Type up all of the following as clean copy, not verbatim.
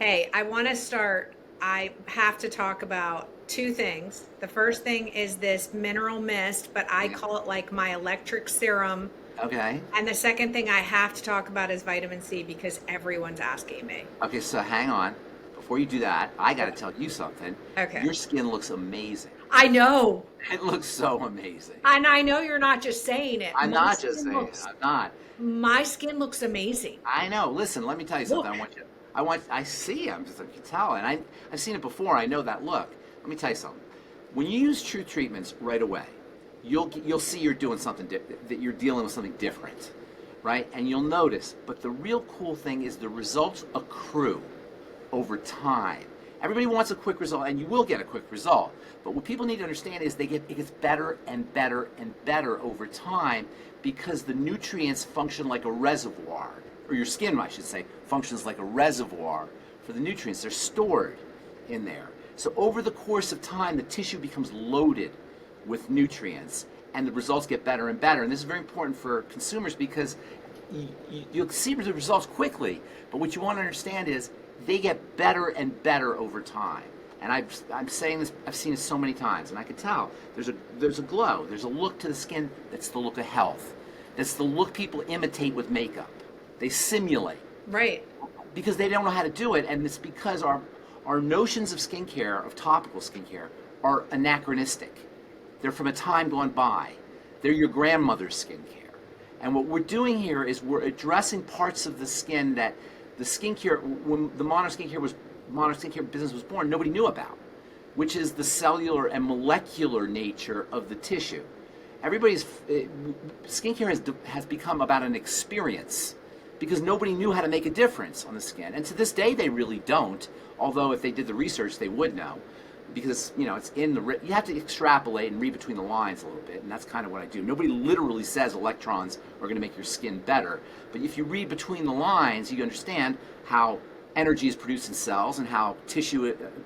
Hey, I want to start. I have to talk about two things. The first thing is this mineral mist, but I Yeah. call it like my electric serum. Okay. And the second thing I have to talk about is vitamin C because everyone's asking me. Okay, so hang on. Before you do that, I got to Okay. tell you something. Okay. Your skin looks amazing. I know. It looks so amazing. And I know you're not just saying it. I'm not just saying it. I'm not. My skin looks amazing. I know. Listen, let me tell you something. Look. I see. I'm just, I can tell. And I've seen it before. I know that look. Let me tell you something. When you use True Treatments right away, you'll see you're doing something that you're dealing with something different, right? And you'll notice. But the real cool thing is the results accrue over time. Everybody wants a quick result, and you will get a quick result. But what people need to understand is it gets better and better and better over time because the nutrients function like a reservoir, or your skin, I should say, functions like a reservoir for the nutrients. They're stored in there. So over the course of time, the tissue becomes loaded with nutrients, and the results get better and better. And this is very important for consumers because you'll see the results quickly, but what you want to understand is they get better and better over time. And I'm saying this, I've seen it so many times, and I can tell there's a glow, there's a look to the skin that's the look of health. That's the look people imitate with makeup. They simulate Right. because they don't know how to do it, and it's because our notions of skincare, of topical skincare, are anachronistic. They're from a time gone by. They're your grandmother's skincare. And what we're doing here is we're addressing parts of the skin that the skincare, when the modern skincare business was born, nobody knew about, which is the cellular and molecular nature of the tissue. Skincare has become about an experience because nobody knew how to make a difference on the skin. And to this day, they really don't, although if they did the research, they would know. Because, it's in you have to extrapolate and read between the lines a little bit, and that's kind of what I do. Nobody literally says electrons are going to make your skin better, but if you read between the lines, you understand how energy is produced in cells and how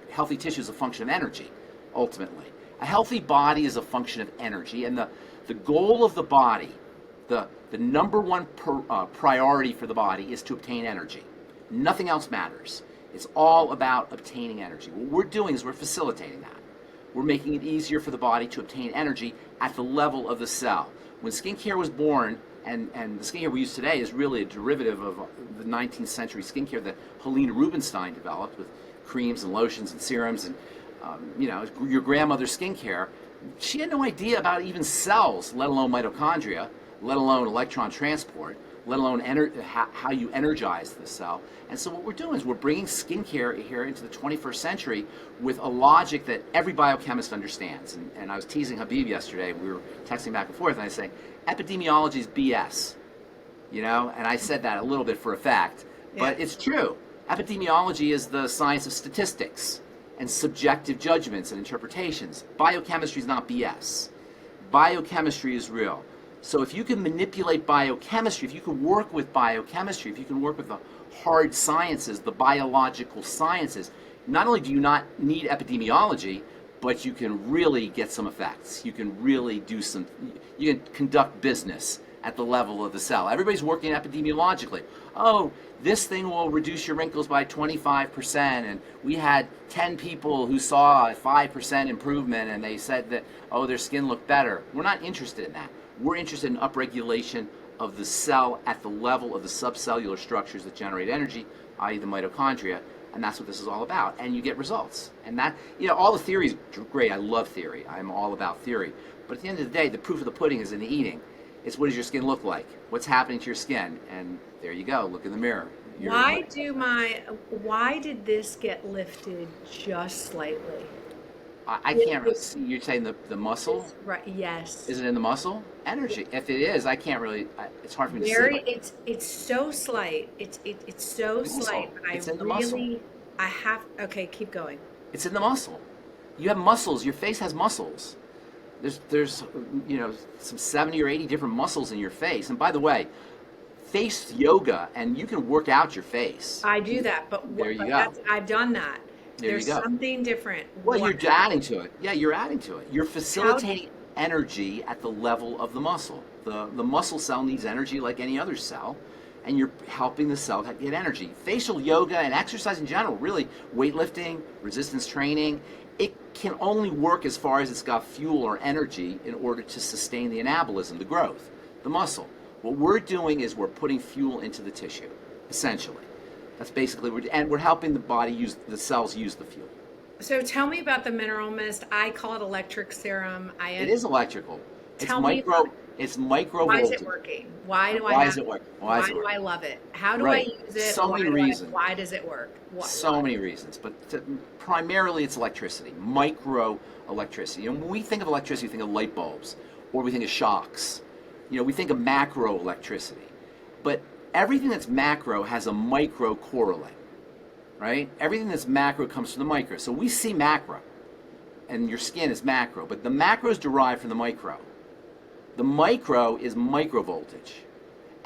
healthy tissue is a function of energy, ultimately. A healthy body is a function of energy, and the goal of the body, the number one priority for the body is to obtain energy. Nothing else matters. It's all about obtaining energy. What we're doing is we're facilitating that. We're making it easier for the body to obtain energy at the level of the cell. When skincare was born, and the skincare we use today is really a derivative of the 19th century skincare that Helena Rubinstein developed with creams and lotions and serums and your grandmother's skincare. She had no idea about even cells, let alone mitochondria, let alone electron transport, let alone how you energize the cell. And so what we're doing is we're bringing skincare here into the 21st century with a logic that every biochemist understands. And I was teasing Habib yesterday. We were texting back and forth, and I was saying, epidemiology is BS. And I said that a little bit for a fact, but it's true. Epidemiology is the science of statistics and subjective judgments and interpretations. Biochemistry is not BS. Biochemistry is real. So if you can manipulate biochemistry, if you can work with biochemistry, if you can work with the hard sciences, the biological sciences, not only do you not need epidemiology, but you can really get some effects. You can really you can conduct business at the level of the cell. Everybody's working epidemiologically. Oh, this thing will reduce your wrinkles by 25%, and we had 10 people who saw a 5% improvement, and they said that, oh, their skin looked better. We're not interested in that. We're interested in upregulation of the cell at the level of the subcellular structures that generate energy, i.e. the mitochondria, and that's what this is all about. And you get results. And that, all the theory is great. I love theory. I'm all about theory. But at the end of the day, the proof of the pudding is in the eating. It's what does your skin look like? What's happening to your skin? And there you go. Look in the mirror. Why did this get lifted just slightly? I can't really see. You're saying the muscle? Right, yes. Is it in the muscle? Energy. If it is, I can't really. It's hard for me to see. It's so slight. It's so slight, but it's in the muscle. I have. Okay, keep going. It's in the muscle. You have muscles. Your face has muscles. There's some 70 or 80 different muscles in your face. And by the way, face yoga, and you can work out your face. I do that, but there you go. I've done that. There's something different. Well, you're adding to it. Yeah, you're adding to it. You're facilitating energy at the level of the muscle. The muscle cell needs energy like any other cell, and you're helping the cell get energy. Facial yoga and exercise in general, really weightlifting, resistance training, it can only work as far as it's got fuel or energy in order to sustain the anabolism, the growth, the muscle. What we're doing is we're putting fuel into the tissue, essentially. That's basically, and we're helping the body use, the cells use the fuel. So tell me about the mineral mist. I call it electric serum. It is electrical. Tell me, It's micro why is voltage. it working? Why do Why is it work? Why do I love it? How do Right. I use it? So many reasons. Why does it work? So many reasons, but primarily it's electricity, micro electricity. And when we think of electricity, we think of light bulbs, or we think of shocks. We think of macro electricity. But everything that's macro has a micro correlate, right? Everything that's macro comes from the micro. So we see macro, and your skin is macro, but the macro is derived from the micro. The micro is micro voltage,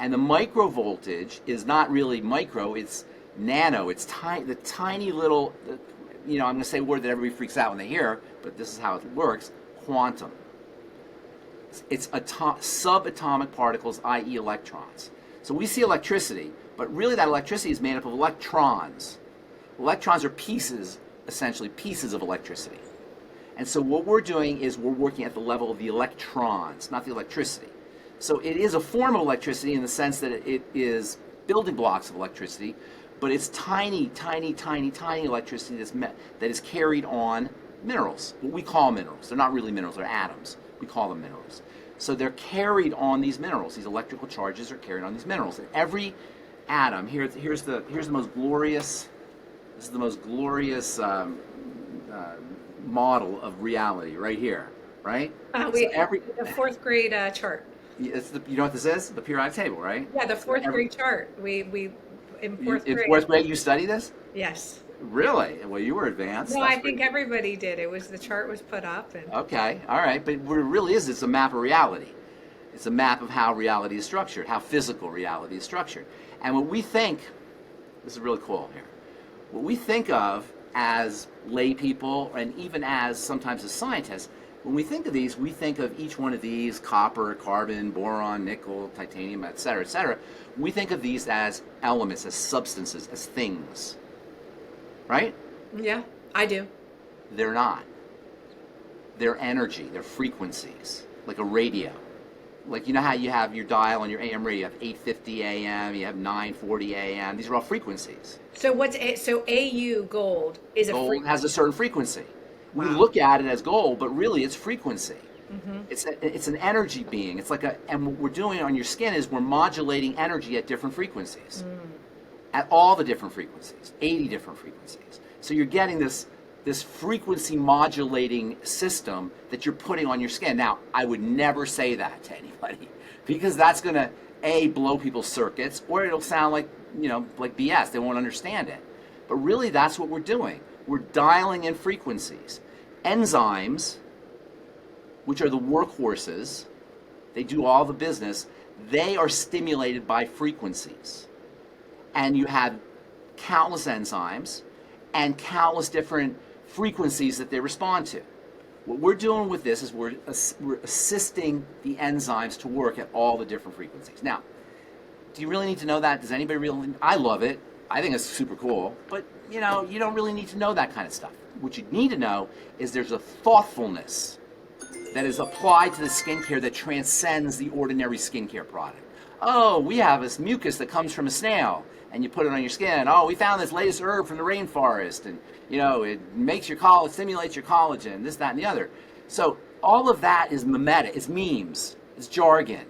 and the micro voltage is not really micro, it's nano, it's the tiny little, I'm going to say a word that everybody freaks out when they hear, but this is how it works, quantum. It's subatomic particles, i.e. electrons. So we see electricity, but really that electricity is made up of electrons. Electrons are pieces, essentially pieces of electricity. And so what we're doing is we're working at the level of the electrons, not the electricity. So it is a form of electricity in the sense that it is building blocks of electricity, but it's tiny, tiny, tiny, tiny electricity that is carried on minerals, what we call minerals. They're not really minerals, they're atoms. We call them minerals. So they're carried on these minerals. These electrical charges are carried on these minerals. And every atom, here's the most glorious, this is the most glorious model of reality right here, right? The fourth grade chart. It's you know what this is? The periodic table, right? Yeah, the fourth grade chart. We in fourth grade. In fourth grade, you study this? Yes. Really? Well, you were advanced. No, I think everybody did. The chart was put up. And okay, all right. But what it really is, it's a map of reality. It's a map of how reality is structured, how physical reality is structured. And what we think, this is really cool here, what we think of as lay people, and even as sometimes as scientists, when we think of these, we think of each one of these, copper, carbon, boron, nickel, titanium, et cetera, et cetera. We think of these as elements, as substances, as things. Right? Yeah, I do. They're not. They're energy, they're frequencies, like a radio. Like, you know how you have your dial on your AM radio, you have 850 AM, you have 940 AM, these are all frequencies. So AU, gold, is a gold has a certain frequency. Wow. We look at it as gold, but really it's frequency. Mm-hmm. It's an energy being. It's like and what we're doing on your skin is we're modulating energy at different frequencies. At all the different frequencies, 80 different frequencies. So you're getting this frequency modulating system that you're putting on your skin. Now, I would never say that to anybody because that's going to, A, blow people's circuits, or it'll sound like, like BS. They won't understand it. But really, that's what we're doing. We're dialing in frequencies. Enzymes, which are the workhorses, they do all the business, they are stimulated by frequencies. And you have countless enzymes and countless different frequencies that they respond to. What we're doing with this is we're assisting the enzymes to work at all the different frequencies. Now, do you really need to know that? Does anybody really? I love it. I think it's super cool. But, you don't really need to know that kind of stuff. What you need to know is there's a thoughtfulness that is applied to the skincare that transcends the ordinary skincare product. Oh, we have this mucus that comes from a snail, and you put it on your skin. Oh, we found this latest herb from the rainforest, and it makes it stimulates your collagen, this, that, and the other. So all of that is mimetic, it's memes, it's jargon.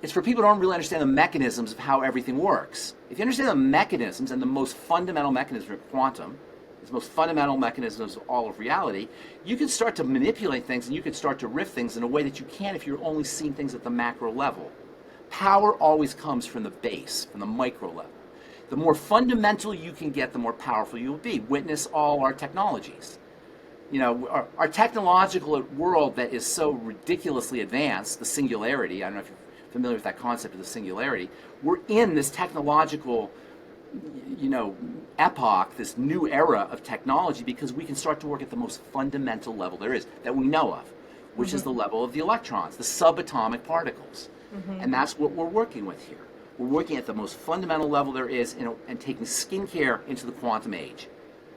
It's for people who don't really understand the mechanisms of how everything works. If you understand the mechanisms and the most fundamental mechanism of quantum, the most fundamental mechanisms of all of reality, you can start to manipulate things and you can start to riff things in a way that you can't if you're only seeing things at the macro level. Power always comes from the base, from the micro level. The more fundamental you can get, the more powerful you will be. Witness all our technologies. Our technological world that is so ridiculously advanced, the singularity, I don't know if you're familiar with that concept of the singularity, we're in this technological epoch, this new era of technology, because we can start to work at the most fundamental level there is, that we know of, which is the level of the electrons, the subatomic particles. And that's what we're working with here. We're working at the most fundamental level there is and taking skincare into the quantum age.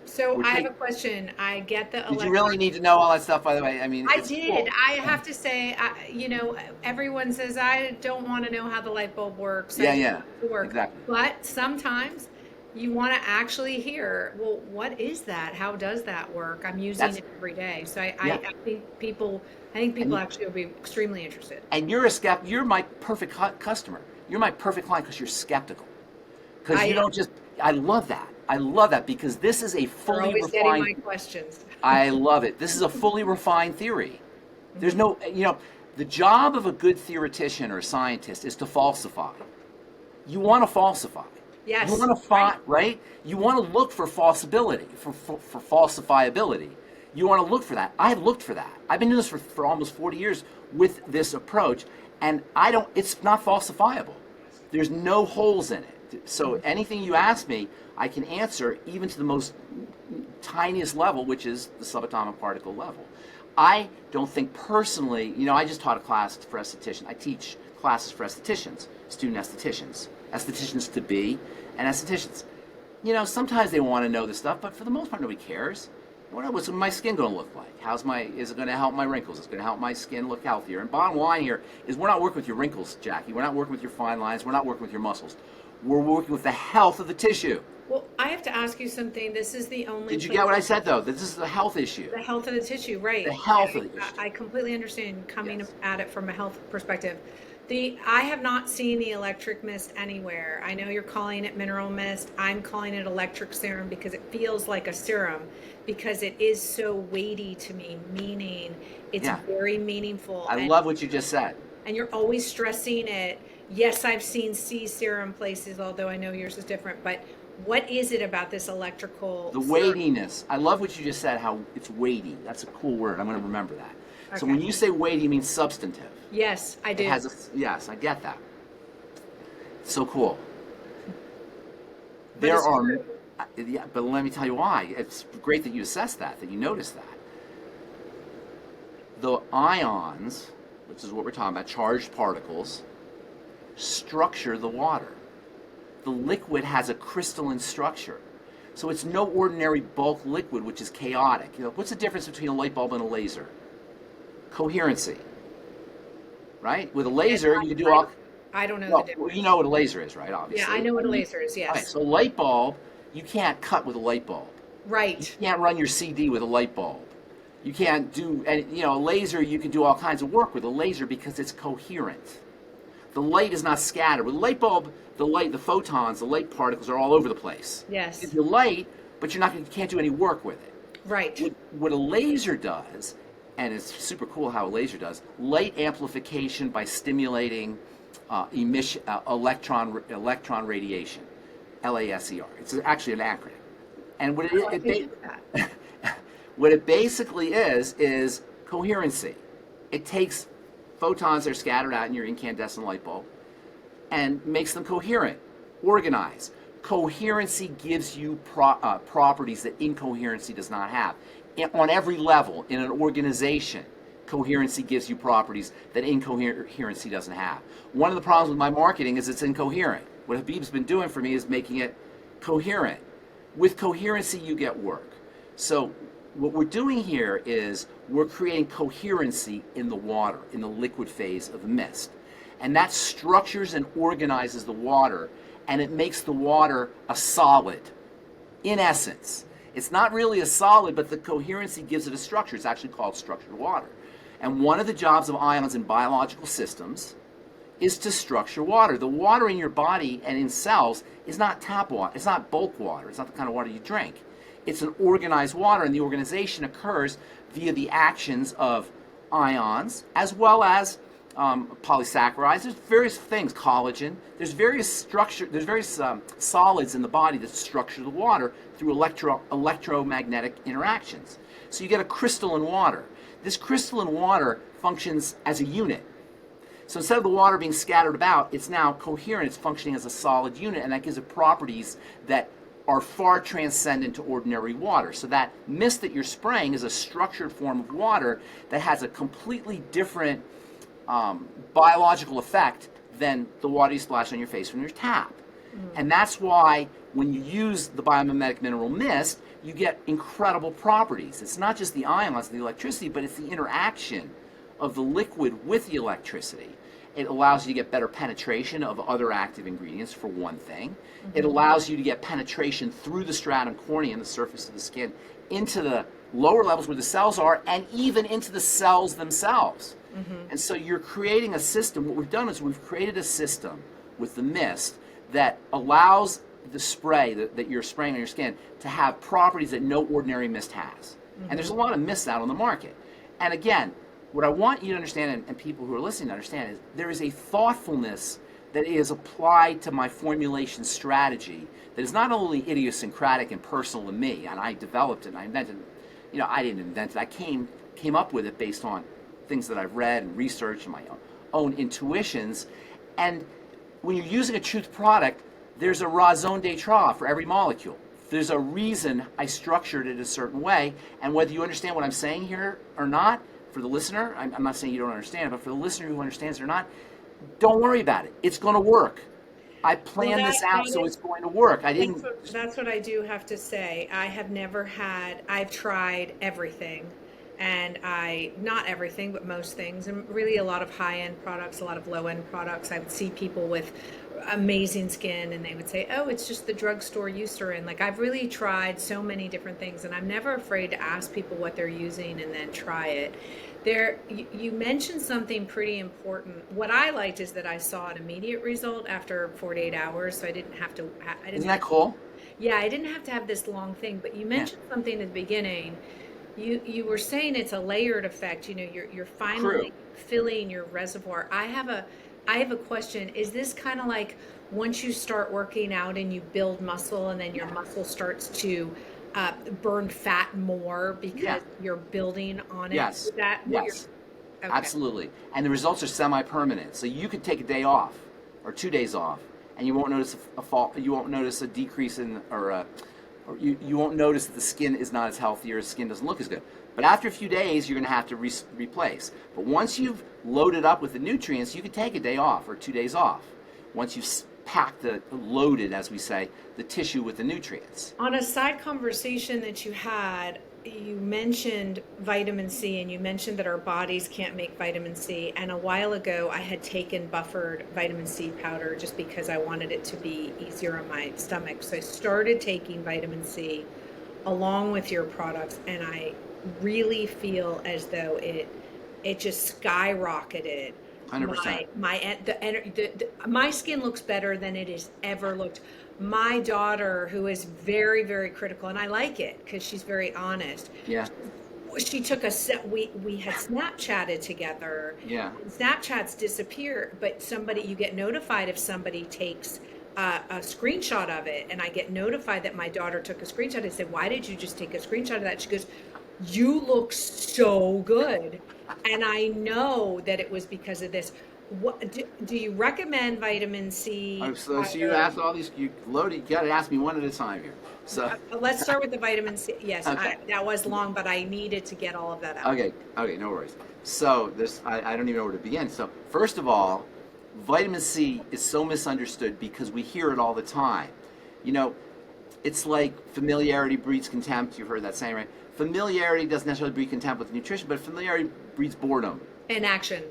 So I have a question. I get the Did you really need to know all that stuff, by the way? I mean, I it's did. cool. I have to say, everyone says I don't want to know how the light bulb works. I Yeah, just yeah, want it to work. exactly. But sometimes you want to actually hear, well, what is that? How does that work? I'm using That's, it every day. So yeah. I think people And, actually will be extremely interested. and you're my perfect customer. You're my perfect client because you're skeptical. Because I you am. don't just, I love that. I love that because this is a You're fully always getting my refined, questions. I love it. This is a fully refined theory. There's Mhm. no, the job of a good theoretician or a scientist is to falsify. You want to falsify. You Yes, want to right. find, right? You want to look for falsibility, for falsifiability. You want to look for that. I've looked for that. I've been doing this for almost 40 years with this approach, and it's not falsifiable. There's no holes in it. So anything you ask me, I can answer even to the most tiniest level, which is the subatomic particle level. I don't think personally, I just taught a class for estheticians. I teach classes for estheticians, student estheticians to be, and estheticians. Sometimes they want to know this stuff, but for the most part, nobody cares. What's my skin going to look like? Is it going to help my wrinkles? Is it going to help my skin look healthier? And bottom line here is we're not working with your wrinkles, Jackie. We're not working with your fine lines. We're not working with your muscles. We're working with the health of the tissue. Well, I have to ask you something. This is the only Did you place get what I said, though? This is a health issue. the health of the tissue, The right? health of the issue. I completely understand coming Yes. at it from a health perspective. I have not seen the electric mist anywhere. I know you're calling it mineral mist. I'm calling it electric serum because it feels like a serum because it is so weighty to me, meaning it's Yeah. very meaningful. I love what you just said. And you're always stressing it. Yes, I've seen C serum places, although I know yours is different, but what is it about this electrical The serum? weightiness. I love what you just said, how it's weighty. That's a cool word. I'm going to remember that. So Okay. when you say weighty, you mean substantive. Yes, I do. Yes, I get that. So cool. But it's There true. yeah, but let me tell you why. It's great that you assess that you notice that. The ions, which is what we're talking about, charged particles, structure the water. The liquid has a crystalline structure. So it's no ordinary bulk liquid, which is chaotic. What's the difference between a light bulb and a laser? Coherency. Right? With a laser, you can do all. I don't know Well, the difference. you know what a laser is, right? Yeah, Obviously. I know what a mean, laser is, Okay, yes. so a light bulb, you can't cut with a light bulb. You Right. can't run your CD with a light bulb. You can't do, a laser, you can do all kinds of work with a laser because it's coherent. The light is not scattered. With a light bulb, the photons, the light particles are all over the place. Yes. Gives you light, but you can't do any work with it. Right. What a laser does, and it's super cool how a laser does, light amplification by stimulating electron radiation, LASER. It's actually an acronym. And what Oh, I didn't know that. what it basically is coherency. It takes photons that are scattered out in your incandescent light bulb and makes them coherent, organized. Coherency gives you properties that incoherency does not have. On every level, in an organization, coherency gives you properties that incoherency doesn't have. One of the problems with my marketing is it's incoherent. What Habib's been doing for me is making it coherent. With coherency, you get work. So what we're doing here is we're creating coherency in the water, in the liquid phase of the mist. And that structures and organizes the water, and it makes the water a solid, in essence. It's not really a solid, but the coherency gives it a structure. It's actually called structured water. And one of the jobs of ions in biological systems is to structure water. The water in your body and in cells is not tap water. It's not bulk water. It's not the kind of water you drink. It's an organized water, and the organization occurs via the actions of ions as well as polysaccharides. There's various things, collagen. There's various solids in the body that structure the water through electromagnetic interactions. So you get a crystalline water. This crystalline water functions as a unit. So instead of the water being scattered about, it's now coherent. It's functioning as a solid unit, and that gives it properties that are far transcendent to ordinary water. So that mist that you're spraying is a structured form of water that has a completely different biological effect than the water you splash on your face from your tap. And that's why when you use the biomimetic mineral mist, you get incredible properties. It's not just the ions and the electricity, but it's the interaction of the liquid with the electricity. It allows you to get better penetration of other active ingredients, for one thing. It allows you to get penetration through the stratum corneum, the surface of the skin, into the lower levels where the cells are, and even into the cells themselves. And so you're creating a system. What we've done is we've created a system with the mist that allows the spray that you're spraying on your skin to have properties that no ordinary mist has. And there's a lot of mists out on the market. And again, what I want you to understand, and people who are listening to understand, is there is a thoughtfulness that is applied to my formulation strategy that is not only idiosyncratic and personal to me, and I developed it and I invented it. I didn't invent it. I came up with it based on things that I've read and researched and my own intuitions. And when you're using a truth product, there's a raison d'etre for every molecule. There's a reason I structured it a certain way, and whether you understand what I'm saying here or not, for the listener, I'm not saying you don't understand it, but for the listener who understands it or not, don't worry about it. It's going to work. I planned this out, so it's going to work. That's what I do have to say. I've tried everything. And not everything, but most things, and really a lot of high-end products, a lot of low-end products. I would see people with amazing skin and they would say, oh, it's just the drugstore Eucerin. Like, I've really tried so many different things, and I'm never afraid to ask people what they're using and then try it. You mentioned something pretty important. What I liked is that I saw an immediate result after 48 hours, so I didn't have to. Isn't that cool? Yeah, I didn't have to have this long thing, but you mentioned something at the beginning. You were saying it's a layered effect. You're finally filling your reservoir. I have a question. Is this kind of like once you start working out and you build muscle, and then your muscle starts to burn fat more because you're building on it? Yes. Is that what yes. Okay. Absolutely. And the results are semi-permanent. So you could take a day off or 2 days off, and you won't notice a fall. You won't notice a decrease in or you won't notice that the skin is not as healthy or the skin doesn't look as good. But after a few days, you're going to have to replace. But once you've loaded up with the nutrients, you can take a day off or 2 days off. Once you've loaded, as we say, the tissue with the nutrients. On a side conversation that you had, you mentioned vitamin C, and you mentioned that our bodies can't make vitamin C. And a while ago, I had taken buffered vitamin C powder just because I wanted it to be easier on my stomach. So I started taking vitamin C along with your products, and I really feel as though it just skyrocketed. 100%. My skin looks better than it has ever looked. My daughter, who is very, very critical, and I like it because she's very honest. Yeah. She took we had Snapchatted together. Yeah. Snapchats disappear, but you get notified if somebody takes a screenshot of it, and I get notified that my daughter took a screenshot. I said, why did you just take a screenshot of that? She goes, you look so good. And I know that it was because of this. What do you recommend vitamin C? Oh, so you asked all these. You got to ask me one at a time here. So let's start with the vitamin C. Yes, okay. That was long, but I needed to get all of that out. Okay, no worries. So I don't even know where to begin. So first of all, vitamin C is so misunderstood because we hear it all the time. It's like familiarity breeds contempt. You've heard that saying, right? Familiarity doesn't necessarily breed contempt with nutrition, but familiarity breeds boredom. Inaction.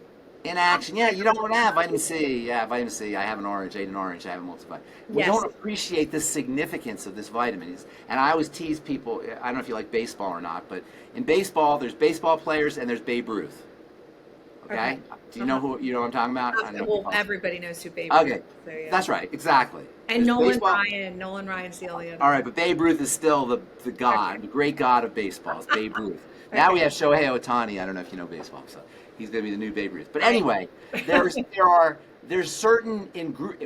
Yeah, you don't want to have vitamin C. Yeah, vitamin C. I have an orange, ate an orange, I have a multivitamin. We don't appreciate the significance of this vitamin. And I always tease people, I don't know if you like baseball or not, but in baseball, there's baseball players and there's Babe Ruth. Okay? Do you know what I'm talking about? Everybody knows who Babe Ruth is. Okay, so, yeah. That's right, exactly. And Nolan Ryan's the only other. All right, but Babe Ruth is still the god, the great god of baseball. It's Babe Ruth. Now we have Shohei Ohtani. I don't know if you know baseball, so he's going to be the new Babe Ruth. But anyway, there's certain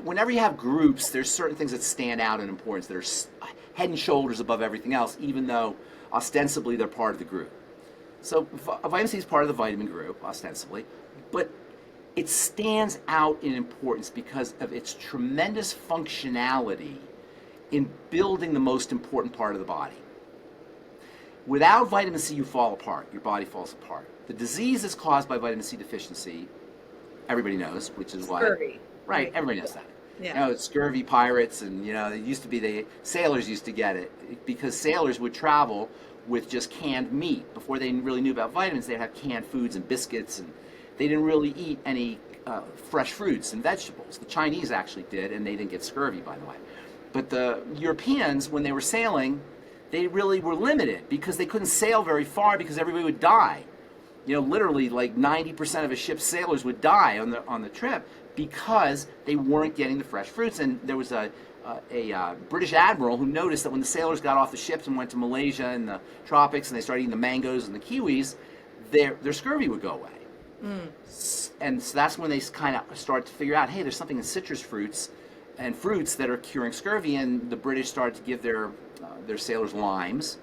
whenever you have groups, there's certain things that stand out in importance that are head and shoulders above everything else, even though ostensibly they're part of the group. So vitamin C is part of the vitamin group, ostensibly, but it stands out in importance because of its tremendous functionality in building the most important part of the body. Without vitamin C, you fall apart. Your body falls apart. The disease is caused by vitamin C deficiency everybody knows, which is why. Scurvy. Right, everybody knows that. Yeah. It's scurvy pirates, and it used to be sailors used to get it because sailors would travel with just canned meat. Before they really knew about vitamins, they'd have canned foods and biscuits, and they didn't really eat any fresh fruits and vegetables. The Chinese actually did, and they didn't get scurvy, by the way. But the Europeans, when they were sailing, they really were limited because they couldn't sail very far because everybody would die. Literally like 90% of a ship's sailors would die on the trip because they weren't getting the fresh fruits. And there was a British admiral who noticed that when the sailors got off the ships and went to Malaysia and the tropics and they started eating the mangoes and the kiwis, their scurvy would go away. And so that's when they kind of start to figure out, hey, there's something in citrus fruits and fruits that are curing scurvy, and the British started to give their sailors limes.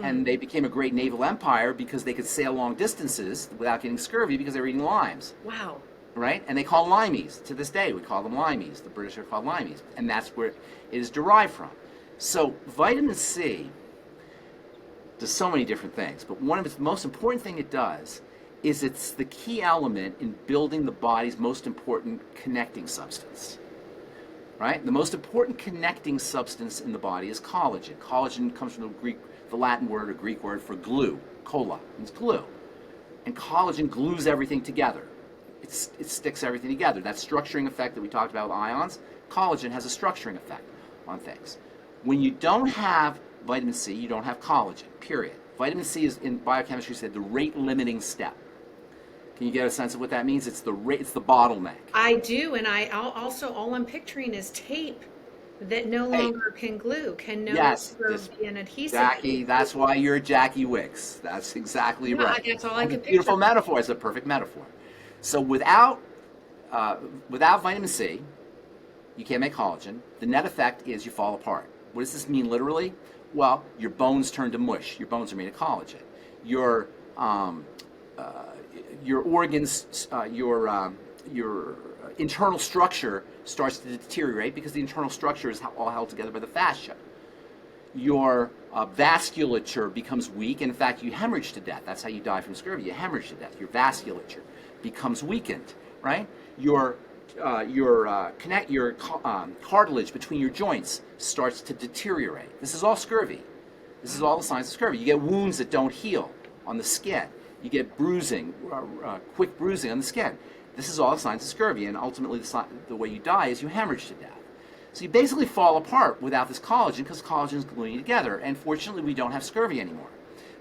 And they became a great naval empire because they could sail long distances without getting scurvy because they were eating limes. Wow. Right? And they call limeys. To this day, we call them limeys. The British are called limeys. And that's where it is derived from. So vitamin C does so many different things. But one of its most important thing it does is it's the key element in building the body's most important connecting substance. Right? The most important connecting substance in the body is collagen. Collagen comes from the Latin word or Greek word for glue. Colla means glue. And collagen glues everything together. It sticks everything together. That structuring effect that we talked about with ions, collagen has a structuring effect on things. When you don't have vitamin C, you don't have collagen, period. Vitamin C is, in biochemistry, said the rate-limiting step. Can you get a sense of what that means? It's the bottleneck. I do, and all I'm picturing is tape that no longer can glue, can no longer be an adhesive. Jackie, that's why you're Jackie Wicks. That's exactly right. That's all I can picture. Beautiful metaphor. It's a perfect metaphor. So without vitamin C, you can't make collagen. The net effect is you fall apart. What does this mean literally? Well, your bones turn to mush. Your bones are made of collagen. Your organs, your internal structure starts to deteriorate because the internal structure is all held together by the fascia. Your vasculature becomes weak, and in fact, you hemorrhage to death. That's how you die from scurvy. You hemorrhage to death. Your vasculature becomes weakened, right? Your cartilage between your joints starts to deteriorate. This is all scurvy. This is all the signs of scurvy. You get wounds that don't heal on the skin. You get bruising, quick bruising on the skin. This is all the signs of scurvy, and ultimately the way you die is you hemorrhage to death. So you basically fall apart without this collagen because collagen is gluing you together. And fortunately, we don't have scurvy anymore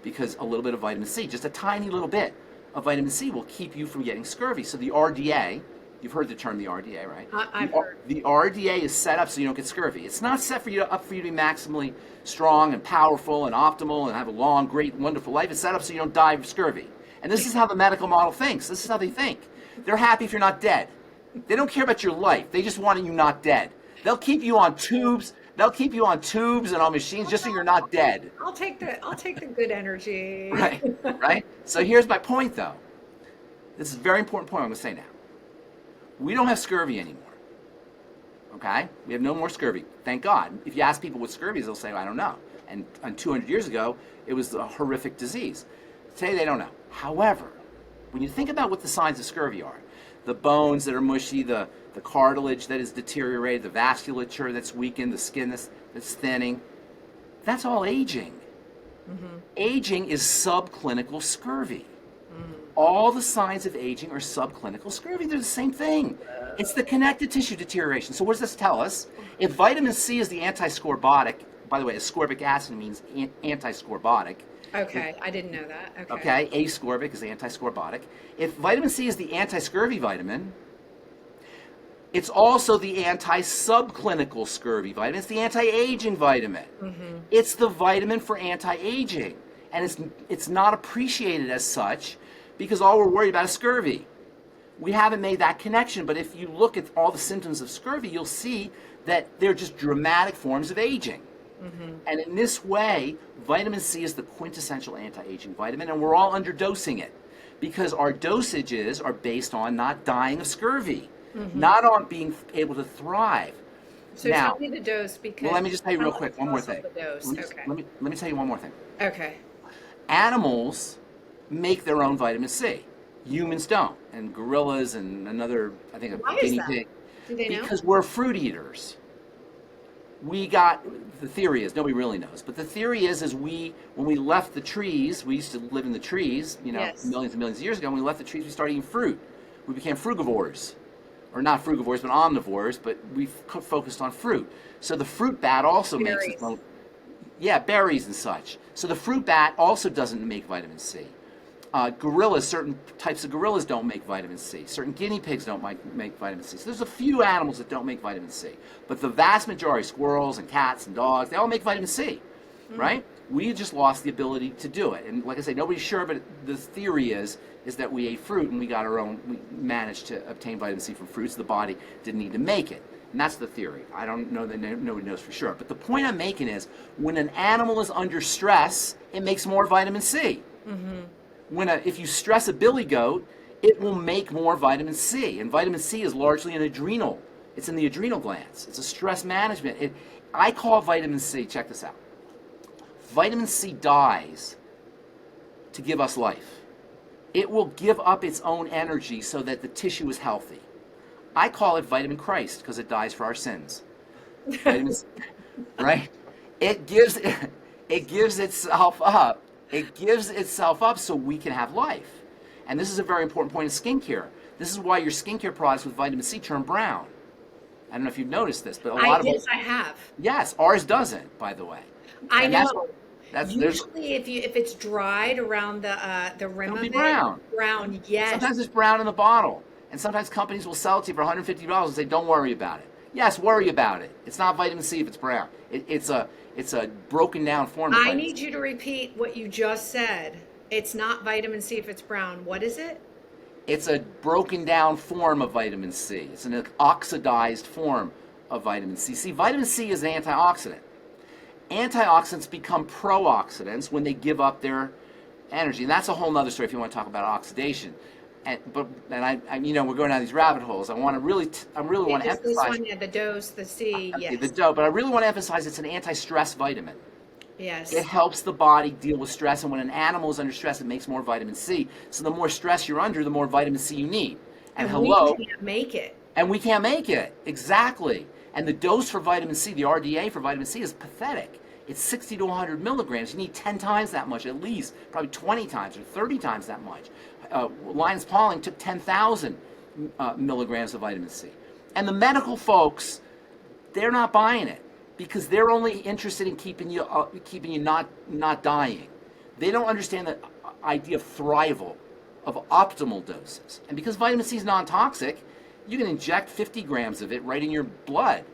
because a little bit of vitamin C, just a tiny little bit of vitamin C, will keep you from getting scurvy. So the RDA, you've heard the term the RDA, right? I've heard. The RDA is set up so you don't get scurvy. It's not set up for you to be maximally strong and powerful and optimal and have a long, great, wonderful life. It's set up so you don't die of scurvy. And this is how the medical model thinks. This is how they think. They're happy if you're not dead. They don't care about your life. They just want you not dead. They'll keep you on tubes. They'll keep you on tubes and on machines just so you're not dead. I'll take the good energy. Right, right? So here's my point, though. This is a very important point I'm going to say now. We don't have scurvy anymore. Okay? We have no more scurvy. Thank God. If you ask people what scurvy is, they'll say, I don't know. And 200 years ago, it was a horrific disease. Today, they don't know. However, when you think about what the signs of scurvy are, the bones that are mushy, the cartilage that is deteriorated, the vasculature that's weakened, the skin that's thinning, that's all aging. Mm-hmm. Aging is subclinical scurvy. Mm-hmm. All the signs of aging are subclinical scurvy. They're the same thing. It's the connective tissue deterioration. So what does this tell us? If vitamin C is the anti-scorbutic, by the way, ascorbic acid means anti-scorbutic. Okay, I didn't know that. Okay, ascorbic is anti-scorbutic. If vitamin C is the anti-scurvy vitamin, it's also the anti-subclinical scurvy vitamin. It's the anti-aging vitamin. Mm-hmm. It's the vitamin for anti-aging. And it's not appreciated as such because all we're worried about is scurvy. We haven't made that connection, but if you look at all the symptoms of scurvy, you'll see that they're just dramatic forms of aging. Mm-hmm. And in this way, vitamin C is the quintessential anti-aging vitamin, and we're all underdosing it because our dosages are based on not dying of scurvy, mm-hmm. not on being able to thrive. So now, tell me the dose because... Well, let me just tell you real quick, one more thing. Let me tell you one more thing. Okay. Animals make their own vitamin C. Humans don't, and gorillas and another, I think, Why a is guinea that? pig, Do they know? because we're fruit eaters. We got the theory is nobody really knows, but the theory is we when we left the trees, we used to live in the trees, Yes. millions and millions of years ago. When we left the trees, we started eating fruit. We became frugivores, or not frugivores, but omnivores. But we focused on fruit. So the fruit bat also makes its Berries. own, yeah, berries and such. So the fruit bat also doesn't make vitamin C. Gorillas, certain types of gorillas don't make vitamin C. Certain guinea pigs don't make vitamin C. So there's a few animals that don't make vitamin C. But the vast majority, squirrels and cats and dogs, they all make vitamin C, right? We just lost the ability to do it. And like I say, nobody's sure, but the theory is that we ate fruit and we managed to obtain vitamin C from fruits. The body didn't need to make it. And that's the theory. I don't know that nobody knows for sure. But the point I'm making is when an animal is under stress, it makes more vitamin C. If you stress a billy goat, it will make more vitamin C. And vitamin C is largely an adrenal. It's in the adrenal glands. It's a stress management. I call vitamin C, check this out. Vitamin C dies to give us life. It will give up its own energy so that the tissue is healthy. I call it vitamin Christ because it dies for our sins. Vitamin C, right? It gives itself up. It gives itself up so we can have life. And this is a very important point in skincare. This is why your skincare products with vitamin C turn brown. I don't know if you've noticed this, but a lot of Yes, I have. yes, ours doesn't, by the way. I And know. there's Usually, if it's dried around the rim it'll of be it, brown. brown. Yes. Sometimes it's brown in the bottle, and sometimes companies will sell it to you for $150 and say, "Don't worry about it." Yes, worry about it. It's not vitamin C if it's brown. It's a broken down form of I vitamin need C. you to repeat what you just said. It's not vitamin C if it's brown. What is it? It's a broken down form of vitamin C. It's an oxidized form of vitamin C. See, vitamin C is an antioxidant. Antioxidants become pro-oxidants when they give up their energy, and that's a whole other story if you want to talk about oxidation. And we're going down these rabbit holes. I want to really want to This emphasize one, yeah, the dose, the C, okay, the yes. dough, but I really want to emphasize it's an anti-stress vitamin. Yes. It helps the body deal with stress, and when an animal is under stress, it makes more vitamin C. So the more stress you're under, the more vitamin C you need. And hello, We can't make it. and we can't make it. Exactly. And the dose for vitamin C, the RDA for vitamin C, is pathetic. It's 60 to 100 milligrams. You need 10 times that much, at least, probably 20 times or 30 times that much. Linus Pauling took 10,000 milligrams of vitamin C. And the medical folks, they're not buying it because they're only interested in keeping you not dying. They don't understand the idea of thrival, of optimal doses. And because vitamin C is non-toxic, you can inject 50 grams of it right in your blood.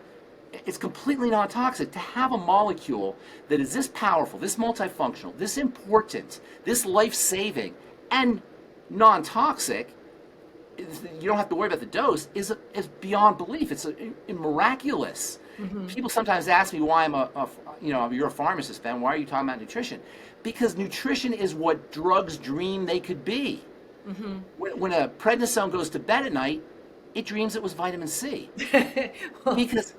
It's completely non-toxic. To have a molecule that is this powerful, this multifunctional, this important, this life-saving, and non-toxic, you don't have to worry about the dose, is beyond belief. It's miraculous. People sometimes ask me why you're a pharmacist, Ben, why are you talking about nutrition? Because nutrition is what drugs dream they could be. When a prednisone goes to bed at night, it dreams it was vitamin C. Because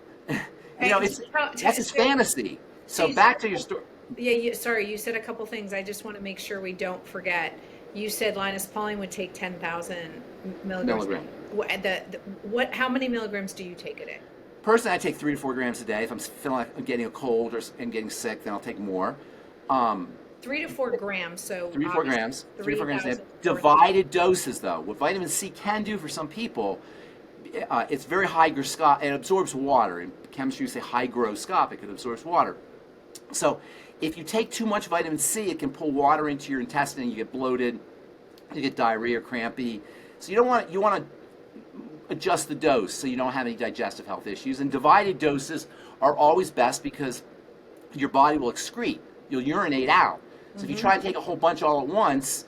that's its fantasy. So back to your story. Yeah, sorry, you said a couple things. I just want to make sure we don't forget. You said Linus Pauling would take 10,000 milligrams. How many milligrams do you take a day? Personally, I take 3 to 4 grams a day. If I'm feeling like I'm getting a cold and getting sick, then I'll take more. 3 to 4 grams. So 3 to 4 grams. 3 to 4 grams a day. 3,000. Divided doses, though. What vitamin C can do for some people, it's very hygroscopic. It absorbs water. In chemistry, you say hygroscopic. It absorbs water. So if you take too much vitamin C, it can pull water into your intestine. You get bloated. You get diarrhea, crampy. So you want to adjust the dose so you don't have any digestive health issues. And divided doses are always best because your body will excrete. You'll urinate out. So if you try to take a whole bunch all at once,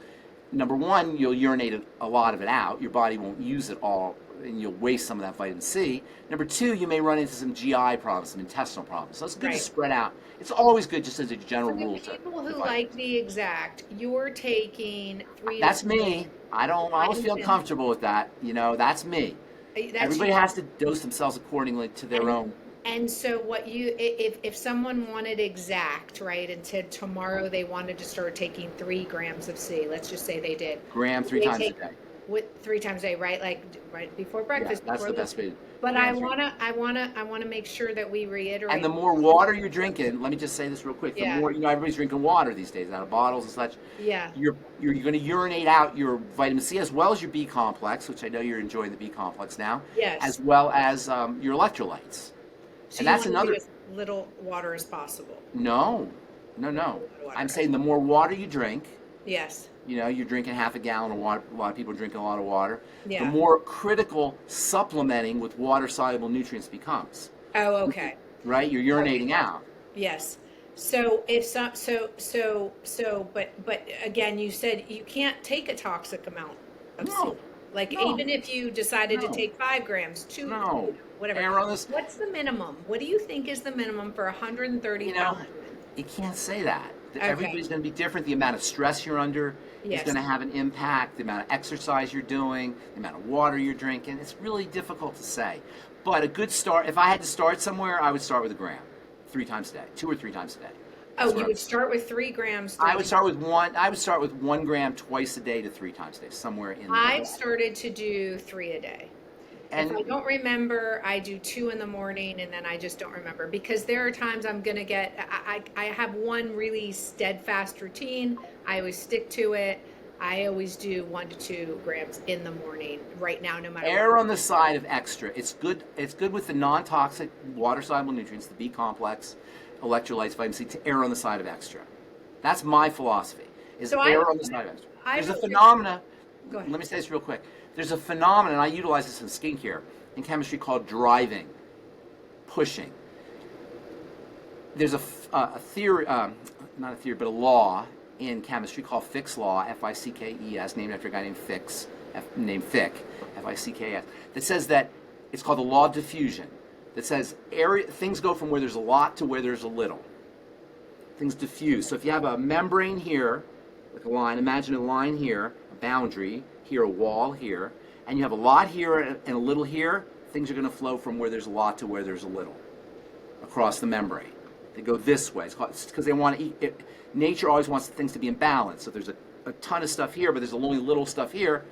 number one, you'll urinate a lot of it out. Your body won't use it all, and you'll waste some of that vitamin C. Number two, you may run into some GI problems, some intestinal problems. So it's good to spread out. It's always good, just as a general rule. For people who like the exact, you're taking 3. That's me. I always feel comfortable with that. That's me. Everybody has to dose themselves accordingly to their own. And so if someone wanted exact, right, and said tomorrow they wanted to start taking 3 grams of C, let's just say they did. Gram 3 times a day. with 3 times a day, right? Like right before Yeah, breakfast, that's before the lunch. best way But to I answer it. wanna make sure that we And reiterate. the more water you're drinking, let me just say this real quick. The Yeah, more, everybody's drinking water these days out of bottles and such. yeah, You're going to urinate out your vitamin C as well as your B complex, which I know you're enjoying the B complex now, as yes. well as your electrolytes. So And you that's want to do another. as little water as possible. No, no, A no. lot of I'm water. saying the more water you drink, Yes. you're drinking half a gallon of water. A lot of people are drinking a lot of water. The Yeah. more critical supplementing with water soluble nutrients becomes. Oh, okay. Right? You're Okay. urinating out. Yes. So if but again, you said you can't take a toxic amount of seed. No, Like no, even if you decided to no, take 5 grams, no. whatever. Err on this. What's the minimum? What do you think is the minimum for a 130 You know, pound woman? you can't say that. Okay. Everybody's going to be different. The amount of stress you're under is going Yes. to have an impact. The amount of exercise you're doing, the amount of water you're drinking. It's really difficult to say. But a good start, if I had to start somewhere, I would start with a gram, 3 times a day, 2 or 3 times a day. That's Oh, what you I would would. start with 3 grams, I would 3 start with one. I would start with 1 gram twice a day to 3 times a day, somewhere in there. I've started to do 3 a day. If I And don't remember, I do 2 in the morning and then I just don't remember because there are times I'm gonna get, I have one really steadfast routine. I always stick to it. I always do 1 to 2 grams in the morning right now, no matter what. err on the side of extra. It's good. It's good with the non-toxic water-soluble nutrients, the B complex, electrolytes, vitamin C. To err on the side of extra. That's my philosophy. Is So err on the side of extra. I There's a don't, phenomena. go ahead. Let me say this real quick. There's a phenomenon. I utilize this in skincare, in chemistry, called driving, pushing. There's a theory, not a theory, but a law in chemistry called Fick's law, Fickes, named after a guy named Fick's, named Fick, Fickes, that says that it's called the law of diffusion. That says things go from where there's a lot to where there's a little. Things diffuse. So if you have a membrane here, like a line, imagine a line here, a boundary, here a wall here, and you have a lot here and a little here, things are going to flow from where there's a lot to where there's a little across the membrane. They go this way. It's because they want to eat. Nature always wants things to be in balance. So if there's a ton of stuff here, but there's only little stuff here,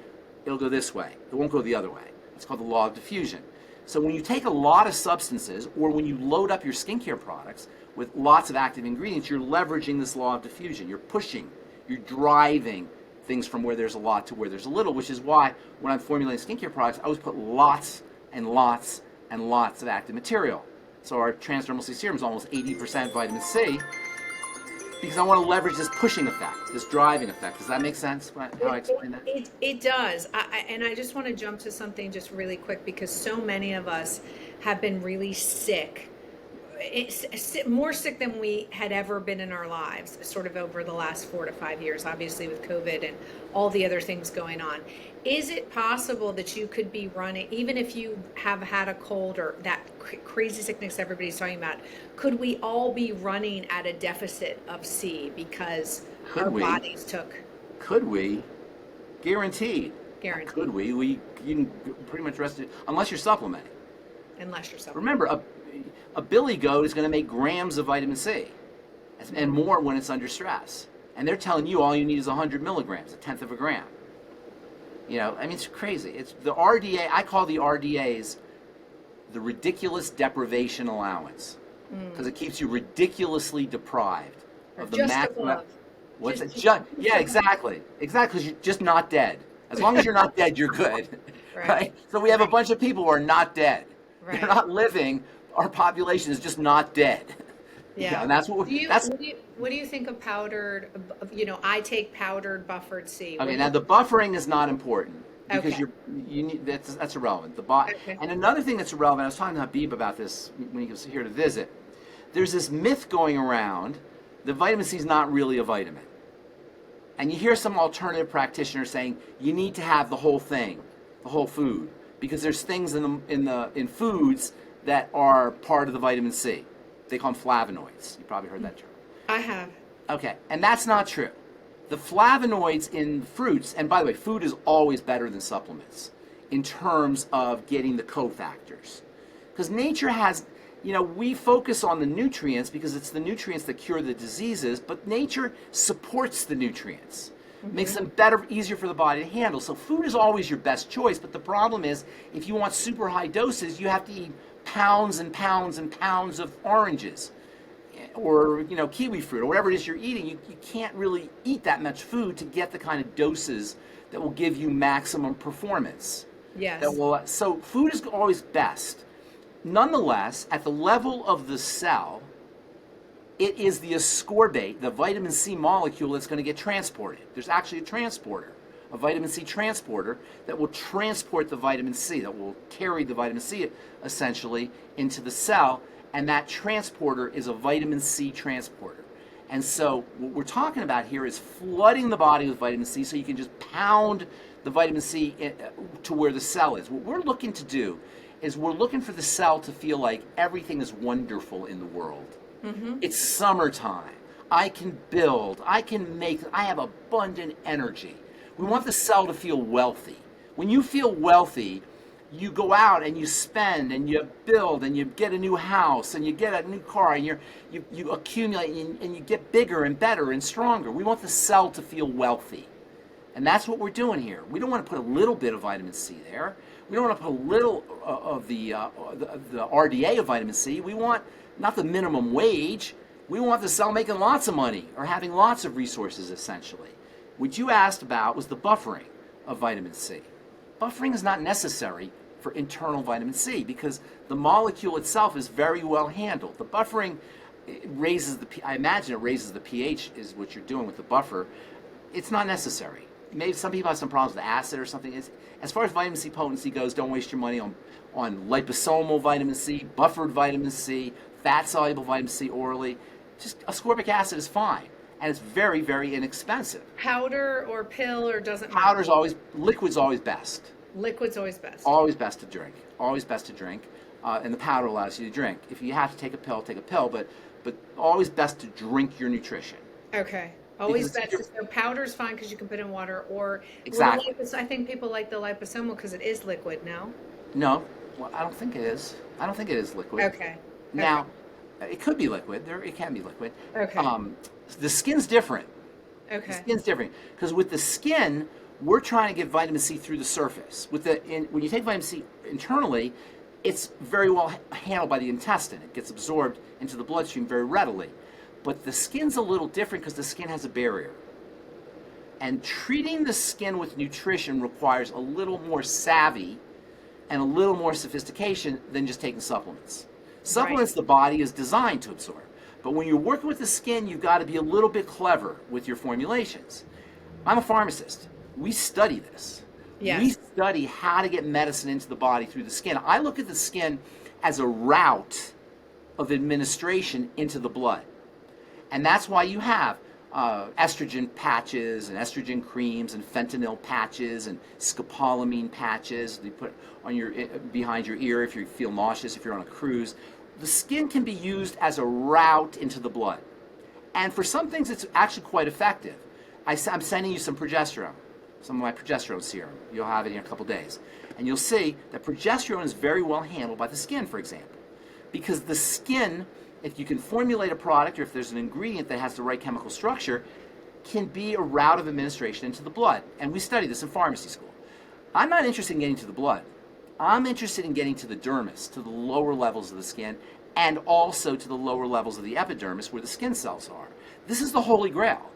it'll go this way. It won't go the other way. It's called the law of diffusion. So when you take a lot of substances, or when you load up your skincare products with lots of active ingredients, you're leveraging this law of diffusion. You're pushing, you're driving things from where there's a lot to where there's a little, which is why when I'm formulating skincare products, I always put lots and lots and lots of active material. So our transdermal C serum is almost 80% vitamin C, because I want to leverage this pushing effect, this driving effect. Does that make sense, how I explain that? It does. And I just want to jump to something just really quick because so many of us have been really sick. More sick than we had ever been in our lives, sort of over the last 4 to 5 years, obviously with COVID and all the other things going on. Is it possible that you could be running, even if you have had a cold or that crazy sickness everybody's talking about, could we all be running at a deficit of C because Could our we? bodies took Could we? Guaranteed. guaranteed, Could we? You can pretty much rest it, unless you're supplementing. unless you're supplementing? Remember, a billy goat is going to make grams of vitamin C, and more when it's under stress. And they're telling you all you need is 100 milligrams, a tenth of a gram. I mean, it's crazy. It's the RDA. I call the RDAs the ridiculous deprivation allowance, because it keeps you ridiculously deprived Or of the just maximum. above. What's it? Just Yeah, exactly. Exactly, because you're just not dead. As long as you're not dead, you're good. Right. Right? So we have a bunch of people who are not dead. Right. They're not living. Our population is just not dead. Yeah. And that's what What do you think of powdered? I take powdered buffered C. okay. Now the buffering is not important, because Okay. you need that's irrelevant. Okay. And another thing that's irrelevant. I was talking to Habib about this when he was here to visit. There's this myth going around that vitamin C is not really a vitamin, and you hear some alternative practitioners saying you need to have the whole thing, the whole food, because there's things in foods that are part of the vitamin C. They call them flavonoids. You probably heard that term. I have. Okay, and that's not true. The flavonoids in fruits, and by the way, food is always better than supplements in terms of getting the cofactors. Because nature has, we focus on the nutrients because it's the nutrients that cure the diseases, but nature supports the nutrients. makes them better, easier for the body to handle. So food is always your best choice, but the problem is if you want super high doses, you have to eat pounds and pounds and pounds of oranges or kiwi fruit or whatever it is you're eating. You can't really eat that much food to get the kind of doses that will give you maximum performance. Yes. So food is always best. Nonetheless, at the level of the cell, it is the ascorbate, the vitamin C molecule, that's going to get transported. There's actually a transporter, a vitamin C transporter that will transport the vitamin C, that will carry the vitamin C essentially into the cell, and that transporter is a vitamin C transporter. And so what we're talking about here is flooding the body with vitamin C so you can just pound the vitamin C to where the cell is. What we're looking to do is we're looking for the cell to feel like everything is wonderful in the world. It's summertime. I can build. I can make. I have abundant energy. We want the cell to feel wealthy. When you feel wealthy, you go out and you spend and you build and you get a new house and you get a new car and you accumulate and you get bigger and better and stronger. We want the cell to feel wealthy. And that's what we're doing here. We don't want to put a little bit of vitamin C there. We don't want to put a little of the RDA of vitamin C. We want not the minimum wage. We want the cell making lots of money or having lots of resources, essentially. What you asked about was the buffering of vitamin C. Buffering is not necessary for internal vitamin C because the molecule itself is very well handled. The buffering raises I imagine it raises the pH is what you're doing with the buffer. It's not necessary. Maybe some people have some problems with acid or something. As far as vitamin C potency goes, don't waste your money on liposomal vitamin C, buffered vitamin C, fat-soluble vitamin C orally. Just ascorbic acid is fine, and it's very, very inexpensive. Powder or pill or doesn't matter? Liquid's always best. Liquid's always best. Always best to drink. Always best to drink, and the powder allows you to drink. If you have to take a pill, take a pill, but always best to drink your nutrition. Okay. Always best. So powder's fine because you can put in water, or exactly. I think people like the liposomal because it is liquid. No, well, I don't think it is. I don't think it is liquid. Okay. Now, it could be liquid. It can be liquid. Okay. The skin's different. Okay. The skin's different because with the skin, we're trying to get vitamin C through the surface. When you take vitamin C internally, it's very well handled by the intestine. It gets absorbed into the bloodstream very readily. But the skin's a little different because the skin has a barrier. And treating the skin with nutrition requires a little more savvy and a little more sophistication than just taking supplements. Supplements, the body is designed to absorb. But when you're working with the skin, you've got to be a little bit clever with your formulations. I'm a pharmacist. We study this. Yes. We study how to get medicine into the body through the skin. I look at the skin as a route of administration into the blood. And that's why you have estrogen patches and estrogen creams and fentanyl patches and scopolamine patches you put on behind your ear if you feel nauseous, if you're on a cruise. The skin can be used as a route into the blood. And for some things, it's actually quite effective. I'm sending you some progesterone, some of my progesterone serum. You'll have it in a couple days. And you'll see that progesterone is very well handled by the skin, for example. Because the skin, if you can formulate a product or if there's an ingredient that has the right chemical structure, can be a route of administration into the blood. And we study this in pharmacy school. I'm not interested in getting to the blood. I'm interested in getting to the dermis, to the lower levels of the skin, and also to the lower levels of the epidermis where the skin cells are. This is the holy grail.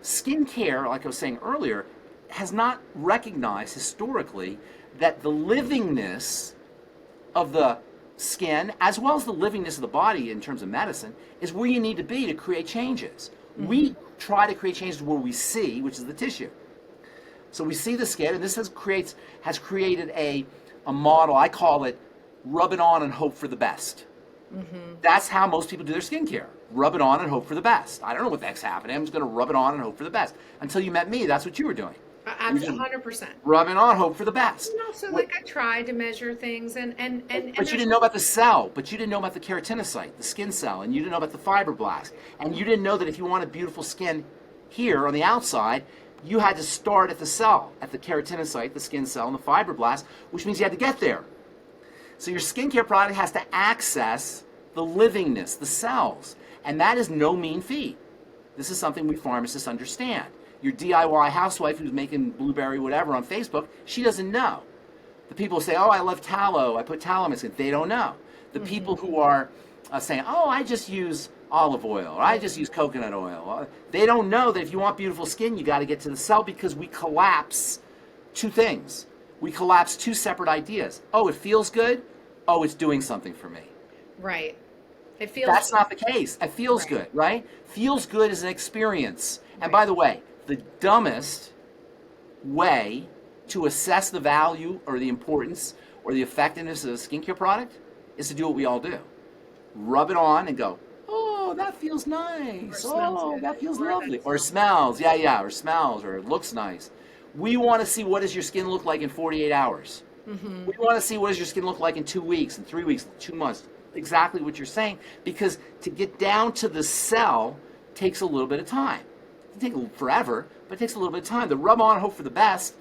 Skin care, like I was saying earlier, has not recognized historically that the livingness of the skin, as well as the livingness of the body in terms of medicine, is where you need to be to create changes. Mm-hmm. We try to create changes where we see, which is the tissue. So we see the skin, and this has created a model. I call it rub it on and hope for the best. Mm-hmm. That's how most people do their skincare. Rub it on and hope for the best. I don't know what the heck's happening. I'm just going to rub it on and hope for the best. Until you met me, that's what you were doing. Absolutely, 100%. Rub it on, hope for the best. So I tried to measure things, and but you didn't know about the cell. But you didn't know about the keratinocyte, the skin cell, and you didn't know about the fibroblast, and you didn't know that if you wanted beautiful skin here on the outside, you had to start at the cell, at the keratinocyte, the skin cell, and the fibroblast, which means you had to get there. So your skincare product has to access the livingness, the cells, and that is no mean feat. This is something we pharmacists understand. your DIY housewife who's making blueberry whatever on Facebook, she doesn't know. The people who say, oh, I love tallow, I put tallow on my skin, they don't know. The people who are saying, oh, I just use olive oil, or I just use coconut oil, they don't know that if you want beautiful skin, you got to get to the cell, because we collapse two things. We collapse two separate ideas. Oh, it feels good. Oh, it's doing something for me. Right. It feels That's not the case. It feels good, right? Feels good is an experience. And by the way, the dumbest way to assess the value or the importance or the effectiveness of a skincare product is to do what we all do. Rub it on and go, oh, that feels nice. Oh, that feels lovely. Or smells, or smells, or it looks nice. We want to see, what does your skin look like in 48 hours? We want to see, what does your skin look like in 2 weeks, in 3 weeks, 2 months. Exactly what you're saying, because to get down to the cell takes a little bit of time. It doesn't take forever, but it takes a little bit of time. The rub on, hope for the best,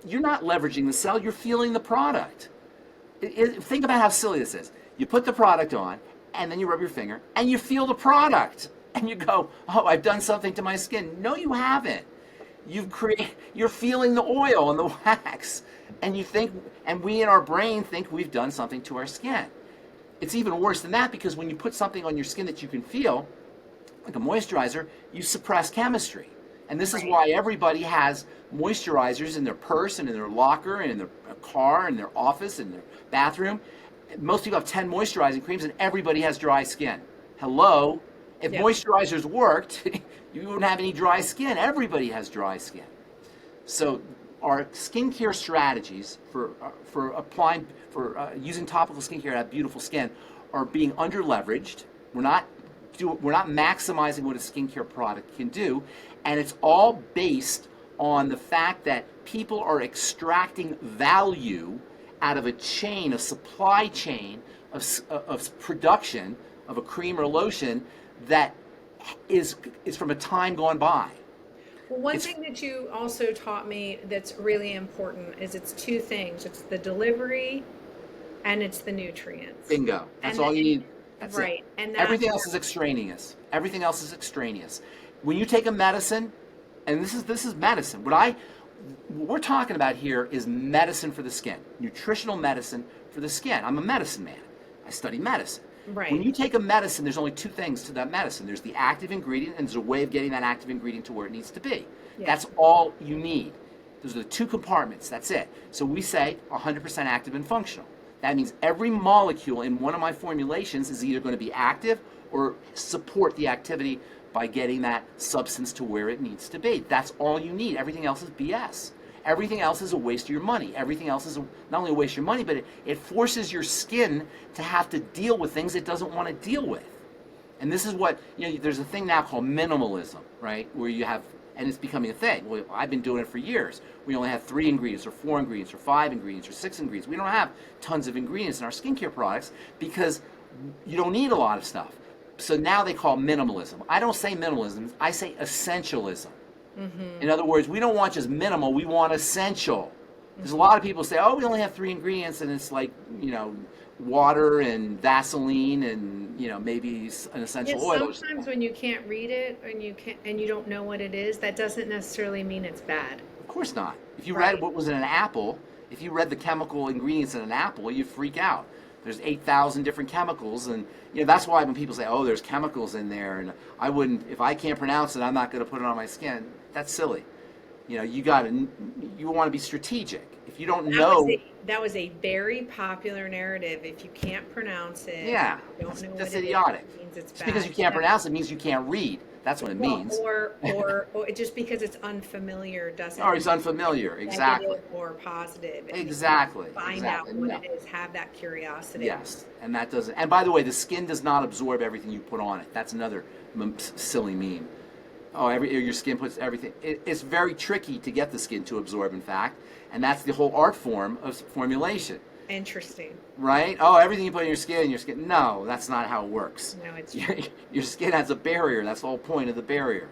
you're not leveraging the cell, you're feeling the product. Think about how silly this is. You put the product on, and then you rub your finger, and you feel the product. And you go, oh, I've done something to my skin. No, you haven't. You're feeling the oil and the wax. And you think, and we in our brain think we've done something to our skin. It's even worse than that, because when you put something on your skin that you can feel, like a moisturizer, you suppress chemistry. And this is why everybody has moisturizers in their purse and in their locker and in their car and their office and their bathroom. Most people have 10 moisturizing creams, and everybody has dry skin. Hello? If moisturizers worked, you wouldn't have any dry skin. Everybody has dry skin. So our skincare strategies for using topical skincare to have beautiful skin are being under-leveraged. We're not maximizing what a skincare product can do, and it's all based on the fact that people are extracting value out of a supply chain of production of a cream or lotion that is from a time gone by. Well, one thing that you also taught me that's really important is it's two things. It's the delivery and it's the nutrients. Bingo. That's all you need. That's right. it. And everything else is extraneous. Everything else is extraneous. When you take a medicine, and this is medicine. What we're talking about here is medicine for the skin. Nutritional medicine for the skin. I'm a medicine man. I study medicine. Right. When you take a medicine, there's only two things to that medicine. There's the active ingredient, and there's a way of getting that active ingredient to where it needs to be. Yeah. That's all you need. Those are the two compartments. That's it. So we say 100% active and functional. That means every molecule in one of my formulations is either going to be active or support the activity by getting that substance to where it needs to be. That's all you need. Everything else is BS. Everything else is a waste of your money. Everything else is not only a waste of your money, but it forces your skin to have to deal with things it doesn't want to deal with. And this is what, there's a thing now called minimalism, right? Where you have, and it's becoming a thing. Well, I've been doing it for years. We only have 3 ingredients or 4 ingredients or 5 ingredients or 6 ingredients. We don't have tons of ingredients in our skincare products because you don't need a lot of stuff. So now they call minimalism. I don't say minimalism, I say essentialism. Mm-hmm. In other words, we don't want just minimal, we want essential. Because a lot of people say, oh, we only have 3 ingredients, and it's like, water and Vaseline and, maybe an essential oil. Sometimes when you can't read it and you don't know what it is, that doesn't necessarily mean it's bad. Of course not. If you read what was in an apple, if you read the chemical ingredients in an apple, you freak out. There's 8,000 different chemicals, and that's why when people say, oh, there's chemicals in there, and I wouldn't, if I can't pronounce it, I'm not going to put it on my skin. That's silly. You want to be strategic. If you don't know. That was a very popular narrative. If you can't pronounce it, that's idiotic. It means it's bad. Just because you can't pronounce it means you can't read. That's what it means. Or just because it's unfamiliar doesn't. Or it's unfamiliar, exactly. Negative or positive. Exactly. Find out what it is. Have that curiosity. Yes, and that doesn't. And by the way, the skin does not absorb everything you put on it. That's another silly meme. Oh, your skin puts everything. It's very tricky to get the skin to absorb, in fact, and that's the whole art form of formulation. Interesting. Right? Oh, everything you put in your skin. No, that's not how it works. No, it's your skin has a barrier. That's the whole point of the barrier.